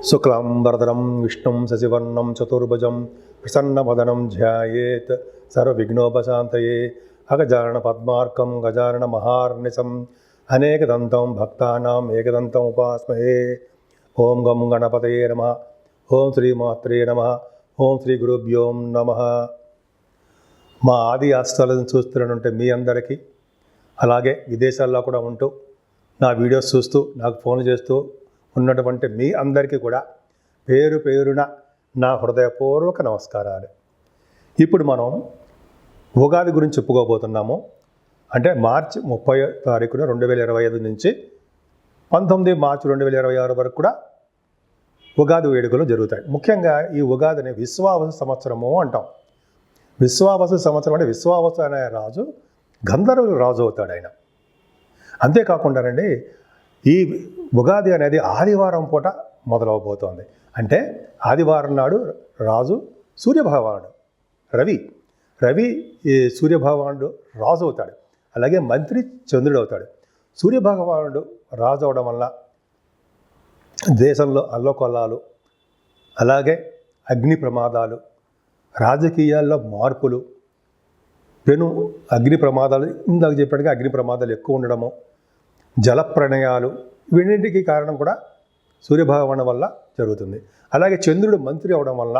శుక్లాంబరధరం విష్ణుం శశివర్ణం చతుర్భుజం ప్రసన్నవదనం ధ్యాయేత్ సర్వవిఘ్నోపశాంతయే అగజానన పద్మార్కం గజానన మహార్నిశం అనేకదంతం భక్తానాం ఏకదంతం ఉపాస్మహే. ఓం గం గణపతయే నమః. ఓం శ్రీమాత్రే నమః. ఓం శ్రీ గురుభ్యో నమః. మా ఆది ఆస్థాలను చూస్తున్నట్టు మీ అందరికీ, అలాగే విదేశాల్లో కూడా ఉంటూ నా వీడియోస్ చూస్తూ నాకు ఫోన్ చేస్తూ ఉన్నటువంటి మీ అందరికీ కూడా పేరు పేరున నా హృదయపూర్వక నమస్కారాలు. ఇప్పుడు మనం ఉగాది గురించి చెప్పుకోబోతున్నాము. అంటే మార్చి 30 తారీఖున 2025 నుంచి 19 మార్చి 2026 వరకు కూడా ఉగాది వేడుకలు జరుగుతాయి. ముఖ్యంగా ఈ ఉగాదిని విశ్వావసు సంవత్సరము అంటాం. విశ్వావసు సంవత్సరం అంటే విశ్వావసు అనే రాజు గంధర్వుల రాజు అవుతాడు ఆయన. అంతేకాకుండానండి, ఈ ఉగాది అనేది ఆదివారం పూట మొదలవబోతోంది. అంటే ఆదివారం నాడు రాజు సూర్యభగవానుడు రవి ఈ సూర్యభగవానుడు రాజు అవుతాడు. అలాగే మంత్రి చంద్రుడు అవుతాడు. సూర్యభగవానుడు రాజు అవడం వల్ల దేశంలో అల్లకొల్లాలు, అలాగే అగ్ని ప్రమాదాలు, రాజకీయాల్లో మార్పులు, అగ్ని ప్రమాదాలు, ఇందాక చెప్పినట్టుగా అగ్ని ప్రమాదాలు ఎక్కువ ఉండడము, జల ప్రళయాలు, వీటికి కారణం కూడా సూర్యభగవాను వల్ల జరుగుతుంది. అలాగే చంద్రుడు మంత్రి అవడం వల్ల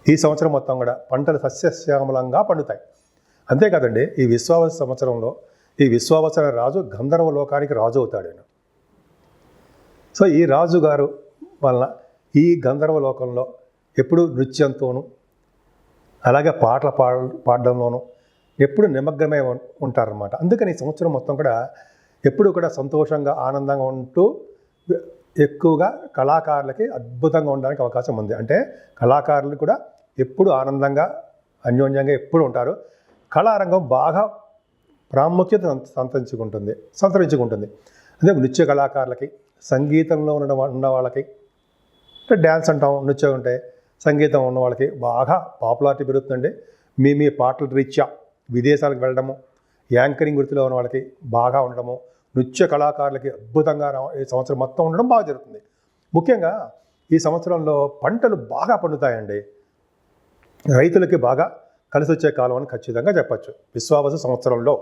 ఈ సంవత్సరం మొత్తం కూడా పంటలు సస్యశ్యామలంగా పండుతాయి. అంతేకాదండి, ఈ విశ్వావసు సంవత్సరంలో ఈ విశ్వావసు అనే రాజు గంధర్వ లోకానికి రాజు అవుతాడు ఆయన. సో ఈ రాజుగారు వల్ల ఈ గంధర్వ లోకంలో ఎప్పుడు నృత్యంతోనూ, అలాగే పాటలు పాడడంలోనూ ఎప్పుడు నిమగ్నమై ఉంటారన్నమాట. అందుకని ఈ సంవత్సరం మొత్తం కూడా ఎప్పుడు కూడా సంతోషంగా ఆనందంగా ఉంటూ ఎక్కువగా కళాకారులకి అద్భుతంగా ఉండడానికి అవకాశం ఉంది. అంటే కళాకారులు కూడా ఎప్పుడు ఆనందంగా అన్యోన్యంగా ఎప్పుడు ఉంటారు. కళారంగం బాగా ప్రాముఖ్యత సంతరించుకుంటుంది. అదే నృత్య కళాకారులకి, సంగీతంలో ఉన్న వాళ్ళకి, అంటే డ్యాన్స్ అంటాం, నృత్యం ఉంటే సంగీతం ఉన్న వాళ్ళకి బాగా పాపులారిటీ పెరుగుతుందండి. మీ పాటల రీత్యా విదేశాలకు వెళ్ళడము, యాంకరింగ్ వృత్తిలో ఉన్న వాళ్ళకి బాగా ఉండడము, నృత్య కళాకారులకి అద్భుతంగా ఈ సంవత్సరం మొత్తం ఉండడం బాగా జరుగుతుంది. ముఖ్యంగా ఈ సంవత్సరంలో పంటలు బాగా పండుతాయండి. రైతులకి బాగా కలిసి వచ్చే కాలం అని ఖచ్చితంగా చెప్పచ్చు విశ్వావసు సంవత్సరంలో.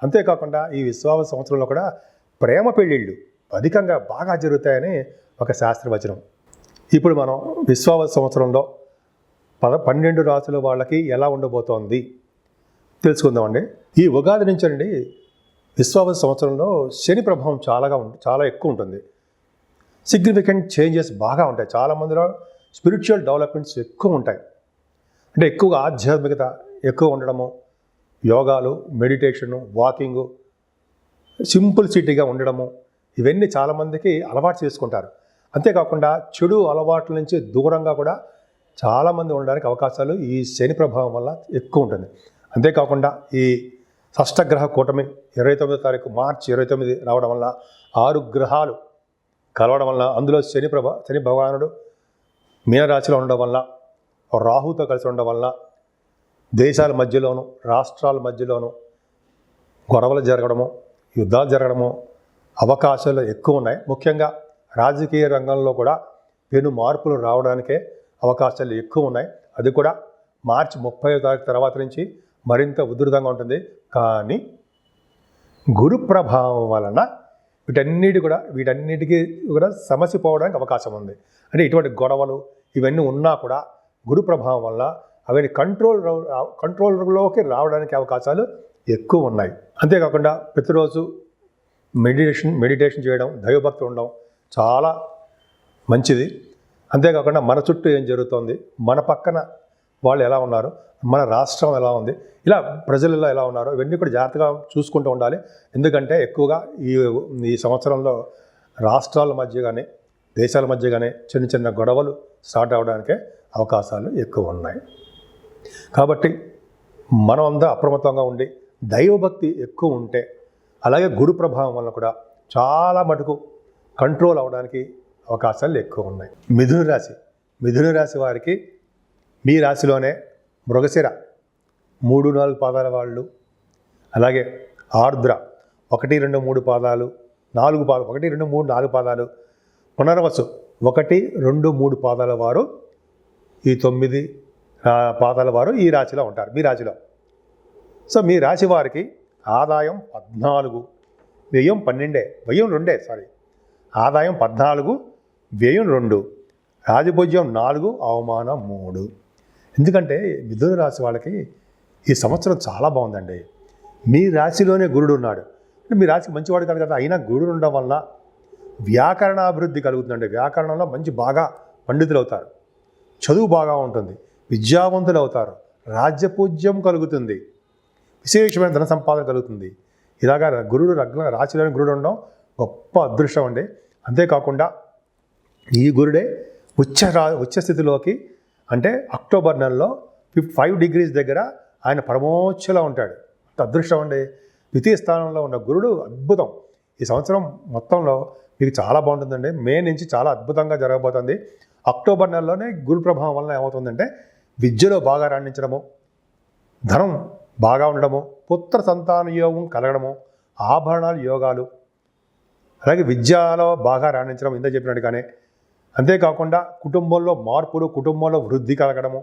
అంతేకాకుండా ఈ విశ్వావసు సంవత్సరంలో కూడా ప్రేమ పెళ్ళిళ్ళు అధికంగా బాగా జరుగుతాయని ఒక శాస్త్రవచనం. ఇప్పుడు మనం విశ్వావసు సంవత్సరంలో 12 రాసుల వాళ్ళకి ఎలా ఉండబోతోంది తెలుసుకుందామండి. ఈ ఉగాది నుంచి అండి విశ్వావసు సంవత్సరంలో శని ప్రభావం చాలా ఎక్కువ ఉంటుంది. సిగ్నిఫికెంట్ చేంజెస్ బాగా ఉంటాయి. చాలామందిలో స్పిరిచువల్ డెవలప్మెంట్స్ ఎక్కువ ఉంటాయి. అంటే ఎక్కువగా ఆధ్యాత్మికత ఎక్కువ ఉండడము, యోగాలు, మెడిటేషను, వాకింగు, సింపుల్సిటీగా ఉండడము, ఇవన్నీ చాలామందికి అలవాటు చేసుకుంటారు. అంతేకాకుండా చెడు అలవాట్ల నుంచి దూరంగా కూడా చాలామంది ఉండడానికి అవకాశాలు ఈ శని ప్రభావం వల్ల ఎక్కువ ఉంటుంది. అంతేకాకుండా ఈ షష్టగ్రహ కూటమి 29 తారీఖు మార్చి 29 రావడం వల్ల 6 గ్రహాలు కలవడం వల్ల, అందులో శని భగవానుడు మీనరాశిలో ఉండడం వల్ల, రాహుతో కలిసి ఉండడం వల్ల దేశాల మధ్యలోనూ రాష్ట్రాల మధ్యలోనూ గొడవలు జరగడము, యుద్ధాలు జరగడము అవకాశాలు ఎక్కువ ఉన్నాయి. ముఖ్యంగా రాజకీయ రంగంలో కూడా మార్పులు రావడానికే అవకాశాలు ఎక్కువ ఉన్నాయి. అది కూడా మార్చి 30వ తారీఖు తర్వాత నుంచి మరింత ఉధృతంగా ఉంటుంది. కానీ గురు ప్రభావం వలన వీటన్నిటికీ కూడా సమస్య పోవడానికి అవకాశం ఉంది. అంటే ఇటువంటి గొడవలు ఇవన్నీ ఉన్నా కూడా గురు ప్రభావం వల్ల అవన్నీ కంట్రోల్లోకి రావడానికి అవకాశాలు ఎక్కువ ఉన్నాయి. అంతేకాకుండా ప్రతిరోజు మెడిటేషన్ చేయడం, దైవభక్తి ఉండడం చాలా మంచిది. అంతేకాకుండా మన చుట్టూ ఏం జరుగుతోంది, మన పక్కన వాళ్ళు ఎలా ఉన్నారు, మన రాష్ట్రం ఎలా ఉంది, ఇలా ప్రజలలో ఎలా ఉన్నారో ఇవన్నీ కూడా జాగ్రత్తగా చూసుకుంటూ ఉండాలి. ఎందుకంటే ఎక్కువగా ఈ సంవత్సరంలో రాష్ట్రాల మధ్య కానీ దేశాల మధ్య కానీ చిన్న గొడవలు స్టార్ట్ అవ్వడానికే అవకాశాలు ఎక్కువ ఉన్నాయి. కాబట్టి మనం అంతా అప్రమత్తంగా ఉండి దైవభక్తి ఎక్కువ ఉంటే, అలాగే గురు ప్రభావం వల్ల కూడా చాలా మటుకు కంట్రోల్ అవ్వడానికి అవకాశాలు ఎక్కువ ఉన్నాయి. మిథున రాశి వారికి మీ రాశిలోనే మృగశిర 3-4 పాదాల వాళ్ళు, అలాగే ఆర్ద్ర 1-2-3 పాదాలు, 4 పాదాలు, 1, 2, 3, 4 పాదాలు, పునర్వసు 1, 2, 3 పాదాల వారు, ఈ 9 పాదాల వారు ఈ రాశిలో ఉంటారు, మీ రాశిలో. సో మీ రాశి వారికి ఆదాయం 14, వ్యయం 12, వ్యయం 2, ఆదాయం 14, వ్యయం 2, రాజభోజ్యం 4, అవమానం 3. ఎందుకంటే మిథున రాశి వాళ్ళకి ఈ సంవత్సరం చాలా బాగుందండి. మీ రాశిలోనే గురుడు ఉన్నాడు. మీ రాశికి మంచివాడు కాదు కదా, అయినా గురుడు ఉండడం వల్ల వ్యాకరణ అభివృద్ధి కలుగుతుందండి. వ్యాకరణంలో బాగా పండితులు అవుతారు, చదువు బాగా ఉంటుంది, విద్యావంతులు అవుతారు, రాజ్యపూజ్యం కలుగుతుంది, విశేషమైన ధన సంపాదన కలుగుతుంది. ఇలాగా గురుడు రాశిలోని గురుడు ఉండడం గొప్ప అదృష్టం అండి. అంతేకాకుండా ఈ గురుడే ఉచ్చ స్థితిలోకి, అంటే అక్టోబర్ నెలలో 5 degrees దగ్గర ఆయన పరమోచ్చలో ఉంటాడు. అంత అదృష్టం అండి. ద్వితీయ స్థానంలో ఉన్న గురుడు అద్భుతం. ఈ సంవత్సరం మొత్తంలో మీకు చాలా బాగుంటుందండి. మే నుంచి చాలా అద్భుతంగా జరగబోతుంది. అక్టోబర్ నెలలోనే గురు ప్రభావం వలన ఏమవుతుందంటే విద్యలో బాగా రాణించడము, ధనం బాగా ఉండడము, పుత్ర సంతాన యోగం కలగడము, ఆభరణాలు యోగాలు, అలాగే విద్యలో బాగా రాణించడం ఇంత చెప్పినట్టుగానే. అంతేకాకుండా కుటుంబంలో మార్పులు, కుటుంబంలో వృద్ధి కలగడము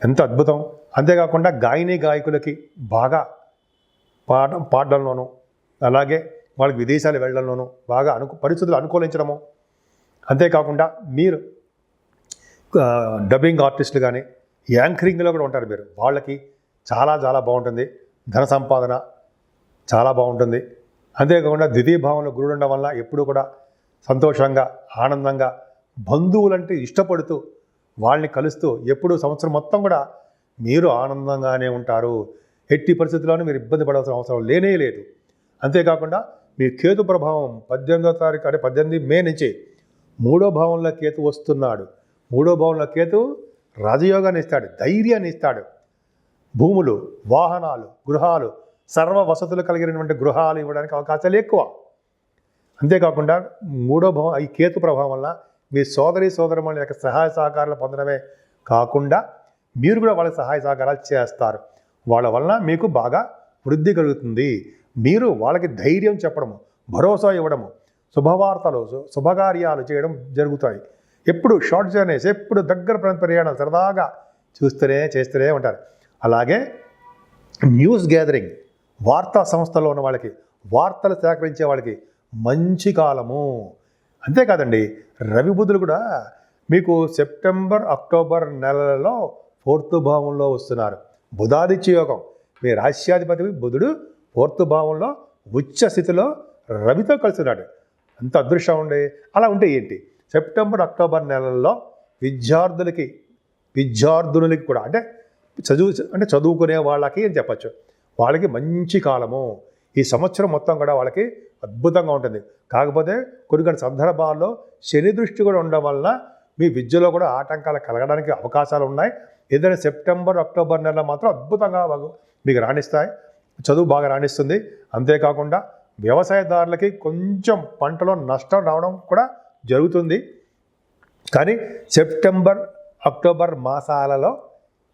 ఎంత అద్భుతం. అంతేకాకుండా గాయకులకి బాగా పాడడంలోనూ, అలాగే వాళ్ళకి విదేశాలు వెళ్ళడంలోనూ బాగా పరిస్థితులు అనుకూలించడము. అంతేకాకుండా మీరు డబ్బింగ్ ఆర్టిస్టులు కానీ యాంకరింగ్లో కూడా ఉంటారు మీరు, వాళ్ళకి చాలా చాలా బాగుంటుంది. ధన సంపాదన చాలా బాగుంటుంది. అంతేకాకుండా ద్వితీయ భావంలో గురుడు ఉండడం వల్ల ఎప్పుడూ కూడా సంతోషంగా, ఆనందంగా, బంధువులంటే ఇష్టపడుతూ వాళ్ళని కలుస్తూ ఎప్పుడు సంవత్సరం మొత్తం కూడా మీరు ఆనందంగానే ఉంటారు. ఎట్టి పరిస్థితుల్లోనూ మీరు ఇబ్బంది పడాల్సిన అవసరం లేనే లేదు. అంతేకాకుండా మీ కేతు ప్రభావం 18వ తారీఖు, అంటే 18 మే నుంచి 3వ భావంలో కేతు వస్తున్నాడు. 3వ భావంలో కేతు రాజయోగాన్ని ఇస్తాడు, ధైర్యాన్ని ఇస్తాడు. భూములు, వాహనాలు, గృహాలు, సర్వ వసతులు కలిగినటువంటి గృహాలు ఇవ్వడానికి అవకాశాలు ఎక్కువ. అంతేకాకుండా 3వ భావం ఈ కేతు ప్రభావం వల్ల మీ సోదరమణుల యొక్క సహాయ సహకారాలు పొందడమే కాకుండా మీరు కూడా వాళ్ళకి సహాయ సహకారాలు చేస్తారు. వాళ్ళ వలన మీకు బాగా వృద్ధి కలుగుతుంది. మీరు వాళ్ళకి ధైర్యం చెప్పడము, భరోసా ఇవ్వడము, శుభవార్తలు, శుభకార్యాలు చేయడం జరుగుతాయి. ఎప్పుడు షార్ట్ జర్నీస్, ఎప్పుడు దగ్గర ప్రయాణాలు సరదాగా చేస్తూనే ఉంటారు. అలాగే న్యూస్ గ్యాదరింగ్, వార్తా సంస్థలో ఉన్న వాళ్ళకి, వార్తలు సేకరించే వాళ్ళకి మంచి కాలము. అంతేకాదండి, రవి బుధులు కూడా మీకు సెప్టెంబర్, అక్టోబర్ నెలలలో 4th భావంలో వస్తున్నారు. బుధాదిత్య యోగం. మీ రాశ్యాధిపతి బుధుడు 4th భావంలో ఉచ్చ స్థితిలో రవితో కలిసినాడు. అంత అదృష్టం ఉండే. అలా ఉంటే ఏంటి, సెప్టెంబర్, అక్టోబర్ నెలల్లో విద్యార్థులకి కూడా, అంటే చదువుకునే వాళ్ళకి అని చెప్పచ్చు, వాళ్ళకి మంచి కాలము. ఈ సంవత్సరం మొత్తం కూడా వాళ్ళకి అద్భుతంగా ఉంటుంది. కాకపోతే కొన్ని సందర్భాల్లో శని దృష్టి కూడా ఉండడం వలన మీ విద్యలో కూడా ఆటంకాలు కలగడానికి అవకాశాలు ఉన్నాయి. ఏదైనా సెప్టెంబర్, అక్టోబర్ నెలలో మాత్రం అద్భుతంగా మీకు రాణిస్తాయి, చదువు బాగా రాణిస్తుంది. అంతేకాకుండా వ్యవసాయదారులకి కొంచెం పంటలో నష్టం రావడం కూడా జరుగుతుంది. కానీ సెప్టెంబర్, అక్టోబర్ మాసాలలో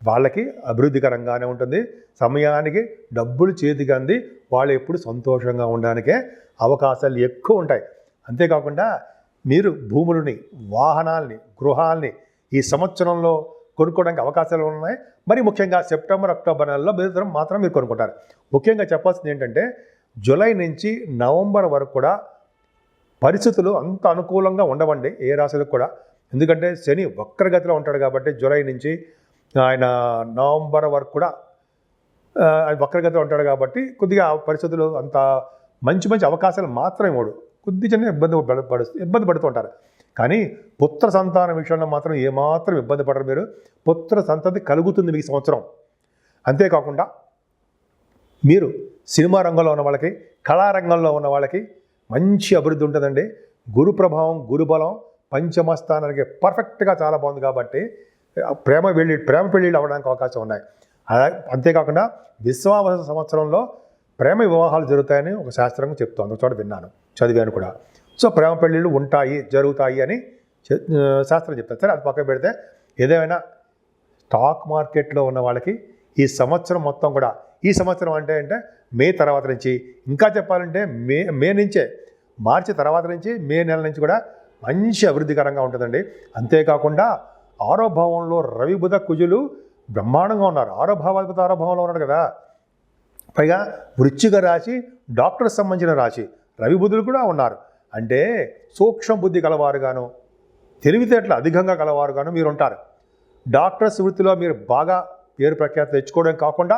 వాళ్ళకి అభివృద్ధికరంగానే ఉంటుంది. సమయానికి డబ్బులు చేతికి అంది వాళ్ళు ఎప్పుడు సంతోషంగా ఉండడానికే అవకాశాలు ఎక్కువ ఉంటాయి. అంతేకాకుండా మీరు భూములని, వాహనాల్ని, గృహాల్ని ఈ సంవత్సరంలో కొనుక్కోవడానికి అవకాశాలు ఉన్నాయి. మరి ముఖ్యంగా సెప్టెంబర్, అక్టోబర్ నెలలో మాత్రం మీరు కొనుక్కుంటారు. ముఖ్యంగా చెప్పాల్సింది ఏంటంటే జూలై నుంచి నవంబర్ వరకు కూడా పరిస్థితులు అంత అనుకూలంగా ఉండవండి ఏ రాశులకు కూడా. ఎందుకంటే శని వక్రగతిలో ఉంటాడు కాబట్టి జూలై నుంచి ఆయన నవంబర్ వరకు కూడా వక్రగతిలో ఉంటాడు కాబట్టి కొద్దిగా పరిస్థితులు అంత మంచి అవకాశాలు మాత్రమే ఇవ్వడు. కొద్దిగా ఇబ్బంది పడుతూ ఉంటారు. కానీ పుత్ర సంతాన విషయంలో మాత్రం ఏమాత్రం ఇబ్బంది పడరు మీరు. పుత్ర సంతతి కలుగుతుంది మీకు సంవత్సరం. అంతేకాకుండా మీరు సినిమా రంగంలో ఉన్న వాళ్ళకి, కళారంగంలో ఉన్న వాళ్ళకి మంచి అభివృద్ధి ఉంటుందండి. గురు ప్రభావం, గురుబలం పంచమ స్థానానికి పర్ఫెక్ట్గా చాలా బాగుంది కాబట్టి ప్రేమ పెళ్ళిళ్ళు అవ్వడానికి అవకాశం ఉన్నాయి. అంతేకాకుండా విశ్వావస సంవత్సరంలో ప్రేమ వివాహాలు జరుగుతాయని ఒక శాస్త్రంగా చెప్తోంది, ఒక చోట విన్నాను, చదివాను కూడా. సో ప్రేమ పెళ్ళిళ్ళు జరుగుతాయి అని శాస్త్రం చెప్తారు. సరే, అది పక్కన పెడితే ఏదేమైనా స్టాక్ మార్కెట్లో ఉన్న వాళ్ళకి ఈ సంవత్సరం మొత్తం కూడా, ఈ సంవత్సరం అంటే మే తర్వాత నుంచి, ఇంకా చెప్పాలంటే మే నుంచే, మార్చి తర్వాత నుంచి మే నెల నుంచి కూడా మంచి అభివృద్ధికరంగా ఉంటుందండి. అంతేకాకుండా ఆరో భావంలో రవి బుధ కుజులు బ్రహ్మాండంగా ఉన్నారు. ఆరో భావంలో ఉన్నాడు కదా. పైగా వృశ్చిక రాశి డాక్టర్స్ సంబంధించిన రాశి, రవి బుధులు కూడా ఉన్నారు. అంటే సూక్ష్మ బుద్ధి కలవారుగాను, తెలివితేటలు అధికంగా కలవారుగాను మీరు ఉంటారు. డాక్టర్స్ వృత్తిలో మీరు బాగా పేరు ప్రఖ్యాతి తెచ్చుకోవడం కాకుండా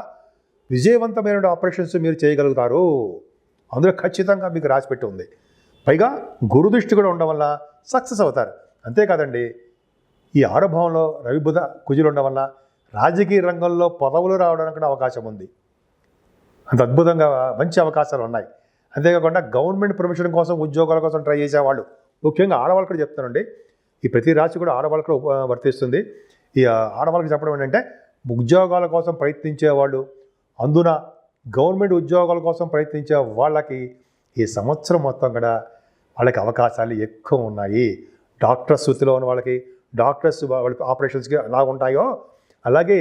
విజయవంతమైన ఆపరేషన్స్ మీరు చేయగలుగుతారు. అందులో ఖచ్చితంగా మీకు రాసిపెట్టి ఉంది. పైగా గురుదృష్టి కూడా ఉండడం వల్ల సక్సెస్ అవుతారు. అంతేకాదండి, ఈ ఆరో భావంలో రవి బుధ కుజులు ఉండడం వల్ల రాజకీయ రంగంలో పదవులు రావడానికి కూడా అవకాశం ఉంది. అంత అద్భుతంగా మంచి అవకాశాలు ఉన్నాయి. అంతేకాకుండా గవర్నమెంట్ ప్రొఫెషన్ కోసం, ఉద్యోగాల కోసం ట్రై చేసేవాళ్ళు, ముఖ్యంగా ఆడవాళ్ళు కూడా చెప్తానండి, ఈ ప్రతి రాశి కూడా ఆడవాళ్ళకు వర్తిస్తుంది. ఈ ఆడవాళ్ళకి చెప్పడం ఏంటంటే, ఉద్యోగాల కోసం ప్రయత్నించేవాళ్ళు, అందున గవర్నమెంట్ ఉద్యోగాల కోసం ప్రయత్నించే వాళ్ళకి ఈ సంవత్సరం మొత్తం కూడా వాళ్ళకి అవకాశాలు ఎక్కువ ఉన్నాయి. డాక్టర్స్ వృత్తిలో ఉన్న వాళ్ళకి, డాక్టర్స్ వాళ్ళకి ఆపరేషన్స్కి ఎలా ఉంటాయో అలాగే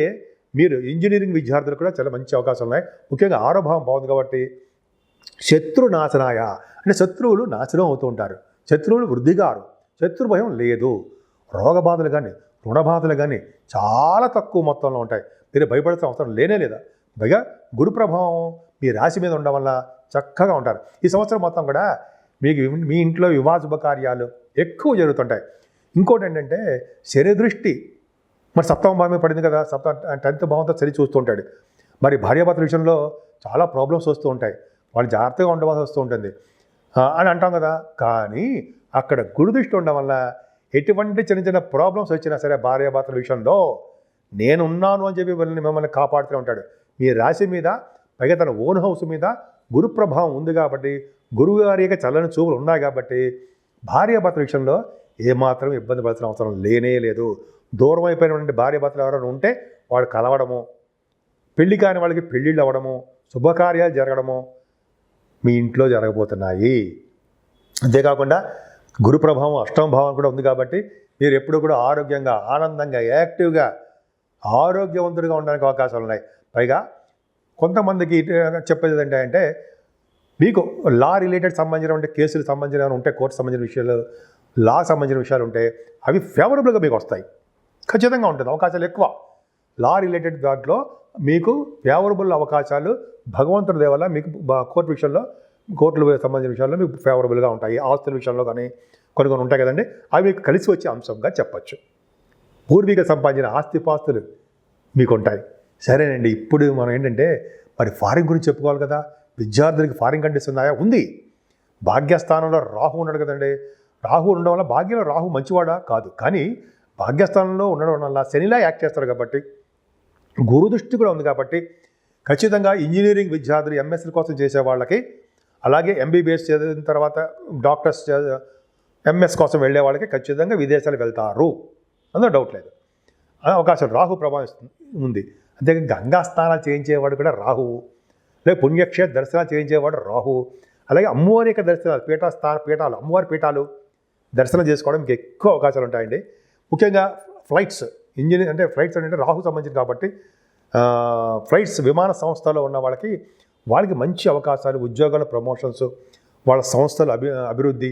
మీరు ఇంజనీరింగ్ విద్యార్థులు కూడా చాలా మంచి అవకాశాలు ఉన్నాయి. ముఖ్యంగా ఆరో భావం బాగుంది కాబట్టి శత్రు నాశనాయ, అంటే శత్రువులు నాశనం అవుతూ ఉంటారు, శత్రువులు వృద్ధిగారు, శత్రు భయం లేదు. రోగ బాధలు కానీ రుణ బాధలు కానీ చాలా తక్కువ మొత్తంలో ఉంటాయి. మీరు భయపడాల్సిన అవసరం లేనే లేదా. పైగా గురు ప్రభావం మీ రాశి మీద ఉండడం వల్ల చక్కగా ఉంటారు. ఈ సంవత్సరం మొత్తం కూడా మీకు మీ ఇంట్లో వివాహ శుభకార్యాలు ఎక్కువ జరుగుతుంటాయి. ఇంకోటి ఏంటంటే శని దృష్టి మరి సప్తమ భావం పడింది కదా, 10th భావంతో శని చూస్తూ ఉంటాడు. మరి భార్యాభర్తల విషయంలో చాలా ప్రాబ్లమ్స్ వస్తూ ఉంటాయి, వాళ్ళు జాగ్రత్తగా ఉండవలసి వస్తూ ఉంటుంది అని అంటాం కదా. కానీ అక్కడ గురు దృష్టి ఉండడం వల్ల ఎటువంటి చిన్న చిన్న ప్రాబ్లమ్స్ వచ్చినా సరే భార్యాభర్తల విషయంలో నేనున్నాను అని చెప్పి మిమ్మల్ని కాపాడుతూ ఉంటాడు. మీ రాశి మీద, పైగా తన ఓన్ హౌస్ మీద గురు ప్రభావం ఉంది కాబట్టి, గురువు గారి యొక్క చల్లని చూపులు ఉన్నాయి కాబట్టి భార్యాభర్తల విషయంలో ఏమాత్రం ఇబ్బంది పడాల్సిన అవసరం లేనే లేదు. దూరం అయిపోయినటువంటి భార్యాభర్తలు ఎవరైనా ఉంటే వాళ్ళు కలవడము, పెళ్లి కాని వాళ్ళకి పెళ్ళిళ్ళు అవ్వడము, శుభకార్యాలు జరగడము మీ ఇంట్లో జరగబోతున్నాయి. అంతేకాకుండా గురు ప్రభావం అష్టమ భావం కూడా ఉంది కాబట్టి మీరు ఎప్పుడు కూడా ఆరోగ్యంగా, ఆనందంగా, యాక్టివ్గా, ఆరోగ్యవంతుడిగా ఉండడానికి అవకాశాలు ఉన్నాయి. పైగా కొంతమందికి చెప్పేది ఏంటంటే, మీకు లా రిలేటెడ్ సంబంధించిన కేసులకు సంబంధించిన ఉంటే, కోర్టు సంబంధించిన విషయాలు, లా సంబంధించిన విషయాలు ఉంటే అవి ఫేవరబుల్గా మీకు వస్తాయి. ఖచ్చితంగా ఉంటుంది, అవకాశాలు ఎక్కువ. లా రిలేటెడ్ దాంట్లో మీకు ఫేవరబుల్ అవకాశాలు భగవంతుడి దయ వల్ల మీకు కోర్టు విషయంలో, కోర్టులు సంబంధించిన విషయాల్లో మీకు ఫేవరబుల్గా ఉంటాయి. ఆస్తుల విషయంలో కానీ కొన్ని ఉంటాయి కదండి, అవి మీకు కలిసి వచ్చే అంశంగా చెప్పచ్చు. పూర్వీక సంపాదించిన ఆస్తిపాస్తులు మీకు ఉంటాయి. సరేనండి, ఇప్పుడు మనం ఏంటంటే మరి ఫారిన్ గురించి చెప్పుకోవాలి కదా. విద్యార్థులకి ఫారిన్ కంట్రీస్ ఉన్నాయా? ఉంది. భాగ్యస్థానంలో రాహు ఉన్నాడు కదండి. రాహు ఉండడం వల్ల, భాగ్యంలో రాహు మంచివాడా కాదు, కానీ భాగ్యస్థానంలో ఉండడం వల్ల శనిలా యాక్ట్ చేస్తారు కాబట్టి, గురు దృష్టి కూడా ఉంది కాబట్టి ఖచ్చితంగా ఇంజనీరింగ్ విద్యార్థులు, ఎంఎస్సీ కోసం చేసే వాళ్ళకి, అలాగే ఎంబీబీఎస్ చదివిన తర్వాత డాక్టర్స్ ఎంఎస్ కోసం వెళ్ళే వాళ్ళకి ఖచ్చితంగా విదేశాలు వెళ్తారు, అందులో డౌట్ లేదు. అవకాశం రాహు ప్రభావం ఉంది. అంతే గంగా స్నానాలు చేయించేవాడు కూడా రాహువు, లేక పుణ్యక్షేత్ర దర్శనాలు చేయించేవాడు రాహువు. అలాగే అమ్మవారి యొక్క దర్శనాలు, పీఠాలు, అమ్మవారి పీఠాలు దర్శనం చేసుకోవడం మీకు ఎక్కువ అవకాశాలు ఉంటాయండి. ముఖ్యంగా ఫ్లైట్స్, ఇంజనీర్ అంటే ఫ్లైట్స్ అంటే రాహు సంబంధించింది కాబట్టి ఫ్లైట్స్, విమాన సంస్థలో ఉన్న వాళ్ళకి మంచి అవకాశాలు, ఉద్యోగాల ప్రమోషన్స్, వాళ్ళ సంస్థల అభివృద్ధి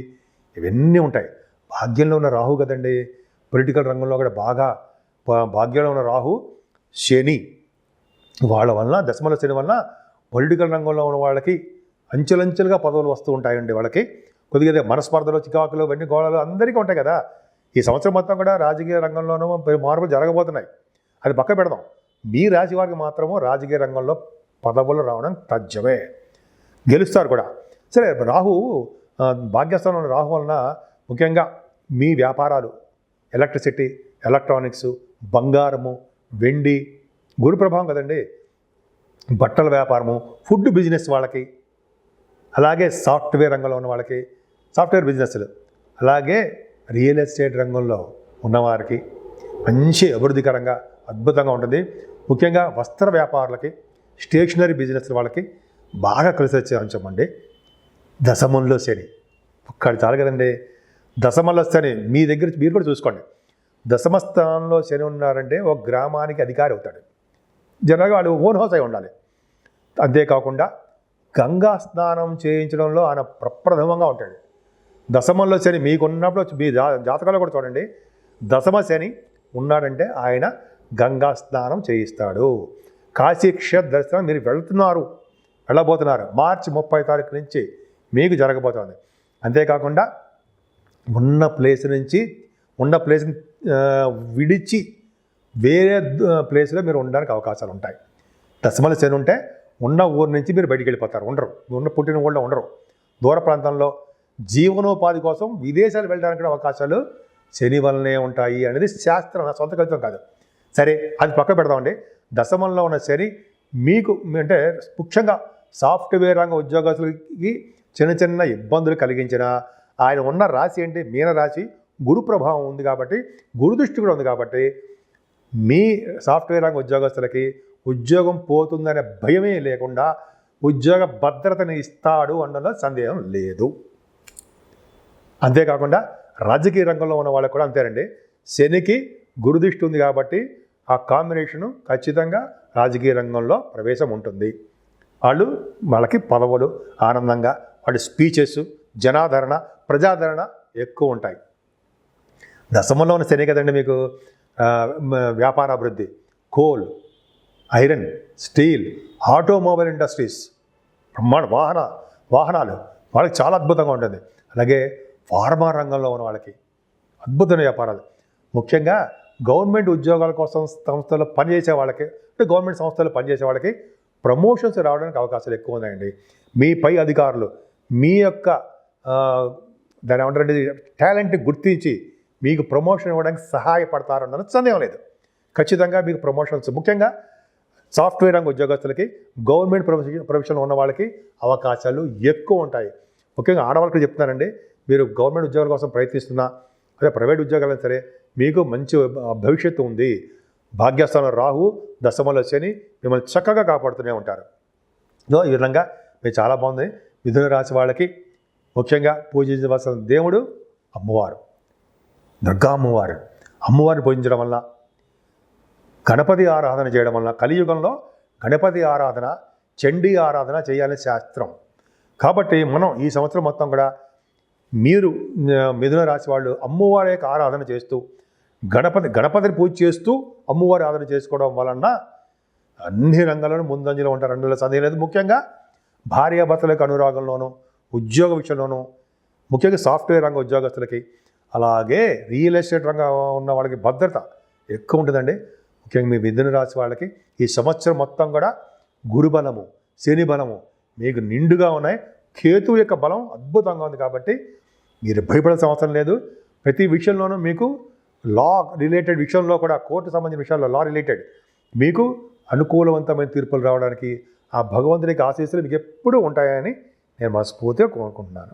ఇవన్నీ ఉంటాయి. భాగ్యంలో ఉన్న రాహు కదండి. పొలిటికల్ రంగంలో కూడా బాగా భాగ్యంలో ఉన్న రాహు, శని వాళ్ళ వలన, దశమల శని వలన పొలిటికల్ రంగంలో ఉన్న వాళ్ళకి అంచెలంచెలుగా పదవులు వస్తూ ఉంటాయండి. వాళ్ళకి కొద్దిగా మనస్పర్ధలు, చికాకులు, ఇవన్నీ గోళాలు అందరికీ ఉంటాయి కదా. ఈ సంవత్సరం మొత్తం కూడా రాజకీయ రంగంలోనూ మార్పులు జరగబోతున్నాయి, అది పక్క పెడదాం. మీ రాశి వారికి మాత్రము రాజకీయ రంగంలో పదవులు రావడం తథ్యమే, గెలుస్తారు కూడా. సరే, రాహు భాగ్యస్థానంలో రాహు వలన ముఖ్యంగా మీ వ్యాపారాలు, ఎలక్ట్రిసిటీ, ఎలక్ట్రానిక్స్, బంగారము, వెండి, గురు ప్రభావం కదండి. బట్టల వ్యాపారము, ఫుడ్ బిజినెస్ వాళ్ళకి, అలాగే సాఫ్ట్వేర్ రంగంలో ఉన్న వాళ్ళకి, సాఫ్ట్వేర్ బిజినెస్లు, అలాగే రియల్ ఎస్టేట్ రంగంలో ఉన్నవారికి మంచి అభివృద్ధికరంగా, అద్భుతంగా ఉంటుంది. ముఖ్యంగా వస్త్ర వ్యాపారులకి, స్టేషనరీ బిజినెస్ వాళ్ళకి బాగా కలిసి వచ్చే అంశం అండి దశమంలో శని. ఒక్కడి చాలు కదండి. దశమంలో శని మీ దగ్గర మీరు కూడా చూసుకోండి. దశమ స్థానంలో శని ఉన్నారంటే ఒక గ్రామానికి అధికారి అవుతాడు. జనరల్గా వాళ్ళు ఓన్ హౌస్ అయి ఉండాలి. అంతేకాకుండా గంగా స్నానం చేయించడంలో ఆయన ప్రప్రథమంగా ఉంటాడు. దశమంలో శని మీకు ఉన్నప్పుడు మీ జాతకాలు కూడా చూడండి, దశమ శని ఉన్నాడంటే ఆయన గంగా స్నానం చేయిస్తాడు. కాశీ క్షేత్ర దర్శనం మీరు వెళ్ళబోతున్నారు మార్చి 30 తారీఖు నుంచి మీకు జరగబోతోంది. అంతేకాకుండా ఉన్న ప్లేస్ని విడిచి వేరే ప్లేస్లో మీరు ఉండడానికి అవకాశాలు ఉంటాయి. దశమల శని ఉంటే ఉన్న ఊరు నుంచి మీరు బయటికి వెళ్ళిపోతారు, ఉన్న పుట్టిన ఊళ్ళో ఉండరు. దూర ప్రాంతంలో జీవనోపాధి కోసం విదేశాలు వెళ్ళడానికి అవకాశాలు శని వల్లనే ఉంటాయి అనేది శాస్త్రం, నా సొంత కవిత్వం కాదు. సరే, అది పక్క పెడదామండి. దశమంలో ఉన్న శని మీకు అంటే ముఖ్యంగా సాఫ్ట్వేర్ రంగ ఉద్యోగస్తులకి చిన్న ఇబ్బందులు కలిగించిన ఆయన ఉన్న రాశి ఏంటి, మీన రాశి, గురు ప్రభావం ఉంది కాబట్టి, గురు దృష్టి కూడా ఉంది కాబట్టి మీ సాఫ్ట్వేర్ రంగ ఉద్యోగస్తులకి ఉద్యోగం పోతుందనే భయమే లేకుండా ఉద్యోగ భద్రతని ఇస్తాడు అనడంలో సందేహం లేదు. అంతేకాకుండా రాజకీయ రంగంలో ఉన్న వాళ్ళకు కూడా అంతేనండి. శనికి గురుదృష్టి ఉంది కాబట్టి ఆ కాంబినేషను ఖచ్చితంగా రాజకీయ రంగంలో ప్రవేశం ఉంటుంది. వాళ్ళకి పదవులు ఆనందంగా, వాళ్ళ స్పీచెస్, జనాదరణ, ప్రజాదరణ ఎక్కువ ఉంటాయి. దశమంలో ఉన్న శని కదండి మీకు వ్యాపార అభివృద్ధి, coal, iron, steel, automobile industries, బ్రహ్మాండ వాహనాలు వాళ్ళకి చాలా అద్భుతంగా ఉంటుంది. అలాగే ఫార్మా రంగంలో ఉన్న వాళ్ళకి అద్భుతమైన వ్యాపారాలు, ముఖ్యంగా గవర్నమెంట్ ఉద్యోగాల కోసం సంస్థల్లో పనిచేసే వాళ్ళకి, అంటే గవర్నమెంట్ సంస్థల్లో పనిచేసే వాళ్ళకి ప్రమోషన్స్ రావడానికి అవకాశాలు ఎక్కువ ఉన్నాయండి. మీ పై అధికారులు మీ యొక్క దాని ఏమంటారంటే టాలెంట్ని గుర్తించి మీకు ప్రమోషన్ ఇవ్వడానికి సహాయపడతారు అన్నది సందేహం లేదు. ఖచ్చితంగా మీకు ప్రమోషన్స్, ముఖ్యంగా సాఫ్ట్వేర్ రంగ ఉద్యోగస్తులకి, గవర్నమెంట్ ప్రొఫెషన్లో ఉన్న వాళ్ళకి అవకాశాలు ఎక్కువ ఉంటాయి. ముఖ్యంగా ఆడవాళ్ళకి చెప్తున్నానండి, మీరు గవర్నమెంట్ ఉద్యోగాల కోసం ప్రయత్నిస్తున్నా, అదే ప్రైవేట్ ఉద్యోగాలైనా సరే మీకు మంచి భవిష్యత్తు ఉంది. భాగ్యస్థానం రాహు, దశమంలో శని మిమ్మల్ని చక్కగా కాపాడుతూనే ఉంటారు. ఈ విధంగా మీరు చాలా బాగుంది. మిథున రాశి వాళ్ళకి ముఖ్యంగా పూజించవలసిన దేవుడు అమ్మవారు, దుర్గా అమ్మవారు. అమ్మవారిని పూజించడం వల్ల, గణపతి ఆరాధన చేయడం వల్ల, కలియుగంలో గణపతి ఆరాధన, చండీ ఆరాధన చేయాలని శాస్త్రం. కాబట్టి మనం ఈ సంవత్సరం మొత్తం కూడా మీరు మిథున రాశి వాళ్ళు అమ్మవారి యొక్క ఆరాధన చేస్తూ, గణపతిని పూజ చేస్తూ అమ్మవారి ఆరాధన చేసుకోవడం వలన అన్ని రంగాల్లోనూ ముందంజలో ఉంటారు, అందులో సందేహం లేదు. ముఖ్యంగా భార్యాభర్తలకు అనురాగంలోనూ, ఉద్యోగ విషయంలోనూ, ముఖ్యంగా సాఫ్ట్వేర్ రంగ ఉద్యోగస్తులకి, అలాగే రియల్ ఎస్టేట్ రంగం ఉన్న వాళ్ళకి భద్రత ఎక్కువ ఉంటుందండి. ముఖ్యంగా మీ మిథున రాశి వాళ్ళకి ఈ సంవత్సరం మొత్తం కూడా గురు బలము, శని బలము మీకు నిండుగా ఉన్నాయి. కేతువు యొక్క బలం అద్భుతంగా ఉంది కాబట్టి మీరు భయపడాల్సిన అవసరం లేదు. ప్రతి విషయంలోనూ మీకు లా రిలేటెడ్ విషయంలో కూడా, కోర్టు సంబంధించిన విషయాల్లో లా రిలేటెడ్ మీకు అనుకూలవంతమైన తీర్పులు రావడానికి ఆ భగవంతునికి ఆశీస్సులు మీకు ఎప్పుడూ ఉంటాయని నేను మనస్ఫూర్తిగా కోరుకుంటున్నాను.